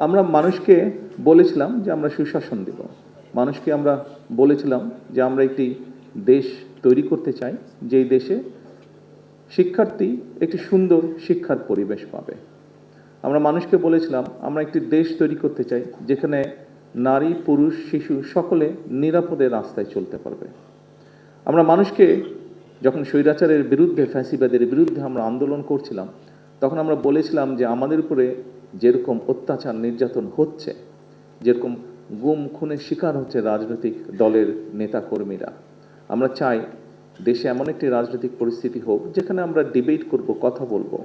আমরা মানুষকে বলেছিলাম যে আমরা সুশাসন দেব, মানুষকে আমরা বলেছিলাম যে আমরা একটি দেশ তৈরি করতে চাই যেই দেশে শিক্ষার্থী একটি সুন্দর শিক্ষার পরিবেশ পাবে। আমরা মানুষকে বলেছিলাম আমরা একটি দেশ তৈরি করতে চাই যেখানে নারী পুরুষ শিশু সকলে নিরাপদে রাস্তায় চলতে পারবে। আমরা মানুষকে যখন স্বৈরাচারের বিরুদ্ধে ফ্যাসিবাদের বিরুদ্ধে আমরা আন্দোলন করছিলাম তখন আমরা বলেছিলাম যে আমাদের উপরে যেরকম অত্যাচার নির্যাতন হচ্ছে, যেরকম গুম খুনের শিকার হচ্ছে রাজনৈতিক দলের নেতাকর্মীরা, আমরা চাই দেশে এমন একটি রাজনৈতিক পরিস্থিতি হোক যেখানে আমরা ডিবেট করব, কথা বলবো,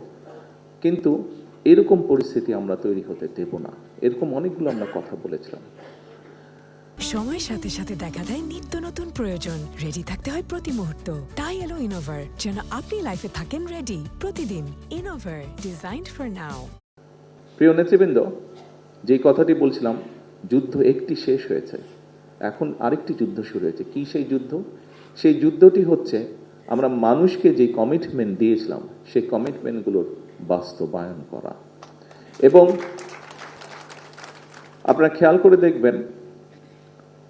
কিন্তু এরকম পরিস্থিতি আমরা তৈরি হতে দেব না। এরকম অনেকগুলো আমরা কথা বলেছিলাম। সময়ের সাথে সাথে দেখা দেয় নিত্য নতুন প্রয়োজন, রেডি থাকতে হয় প্রতি মুহূর্ত। তাই এলো ইনোভার, যেন আপনি লাইফে থাকেন রেডি প্রতিদিন। Innova, designed for now. প্রিয় নেতৃবৃন্দ, যেই কথাটি বলছিলাম, যুদ্ধ একটি শেষ হয়েছে, এখন আরেকটি যুদ্ধ শুরু হয়েছে। কি সেই যুদ্ধ? সেই যুদ্ধটি হচ্ছে আমরা মানুষকে যে কমিটমেন্ট দিয়েছিলাম সেই কমিটমেন্টগুলোর বাস্তবায়ন করা। এবং আপনারা খেয়াল করে দেখবেন,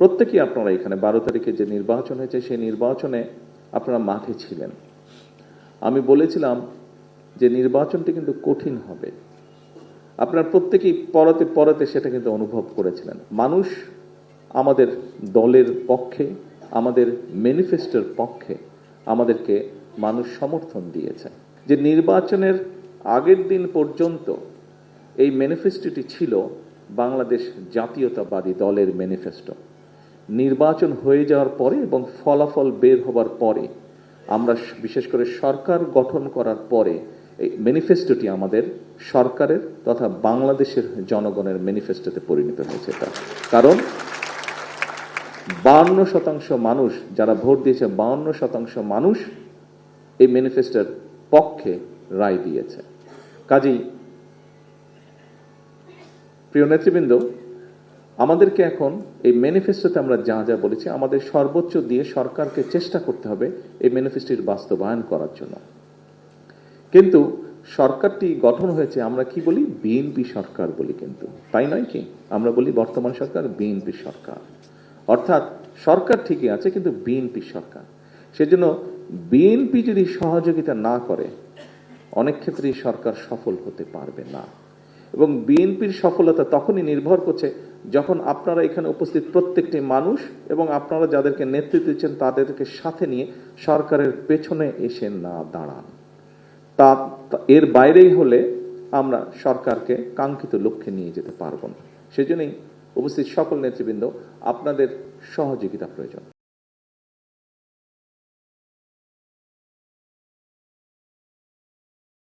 প্রত্যেকেই আপনারা এখানে 12 তারিখে যে নির্বাচন হয়েছে সেই নির্বাচনে আপনারা মাঠে ছিলেন। আমি বলেছিলাম যে নির্বাচনটি কিন্তু কঠিন হবে। আপনারা প্রত্যেকেই পরতে পরতে সেটা কিন্তু অনুভব করেছিলেন। মানুষ আমাদের দলের পক্ষে, আমাদের ম্যানিফেস্টোর পক্ষে আমাদেরকে মানুষ সমর্থন দিয়েছে। যে নির্বাচনের আগের দিন পর্যন্ত এই ম্যানিফেস্টোটি ছিল বাংলাদেশ জাতীয়তাবাদী দলের ম্যানিফেস্টো। নির্বাচন হয়ে যাওয়ার পরে এবং ফলাফল বের হবার পরে, আমরা বিশেষ করে সরকার গঠন করার পরে এই ম্যানিফেস্টোটি আমাদের সরকারের তথা বাংলাদেশের জনগণের ম্যানিফেস্টোতে পরিণত হয়েছে। কারণ 52% মানুষ যারা ভোট দিয়েছে, 52% মানুষ এই ম্যানিফেস্টোর পক্ষে রায় দিয়েছে। কাজেই প্রিয় নেতৃবৃন্দ, আমাদেরকে এখন এই ম্যানিফেস্টোতে আমরা যা যা বলেছি আমাদের সর্বোচ্চ দিয়ে সরকারকে চেষ্টা করতে হবে এই ম্যানিফেস্টোর বাস্তবায়ন করার জন্য। কিন্তু সরকারটি গঠন হয়েছে, আমরা কি বলি, বিএনপি সরকার বলি, কিন্তু তাই নয় কি? আমরা বলি বর্তমান সরকার বিএনপি সরকার, অর্থাৎ সরকার ঠিকই আছে কিন্তু বিএনপি সরকার। সেজন্য বিএনপি যদি সহযোগিতা না করে অনেক ক্ষেত্রেই সরকার সফল হতে পারবে না। এবং বিএনপির সফলতা তখনই নির্ভর করছে যখন আপনারা এখানে উপস্থিত প্রত্যেকটি মানুষ এবং আপনারা যাদেরকে নেতৃত্ব দিচ্ছেন তাদেরকে সাথে নিয়ে সরকারের পেছনে এসে না দাঁড়ান। তা এর বাইরেই হলে আমরা সরকারকে কাঙ্ক্ষিত লক্ষ্যে নিয়ে যেতে পারব না। সেজন্যই উপস্থিত সকল নেতৃবৃন্দ, আপনাদের সহযোগিতা প্রয়োজন।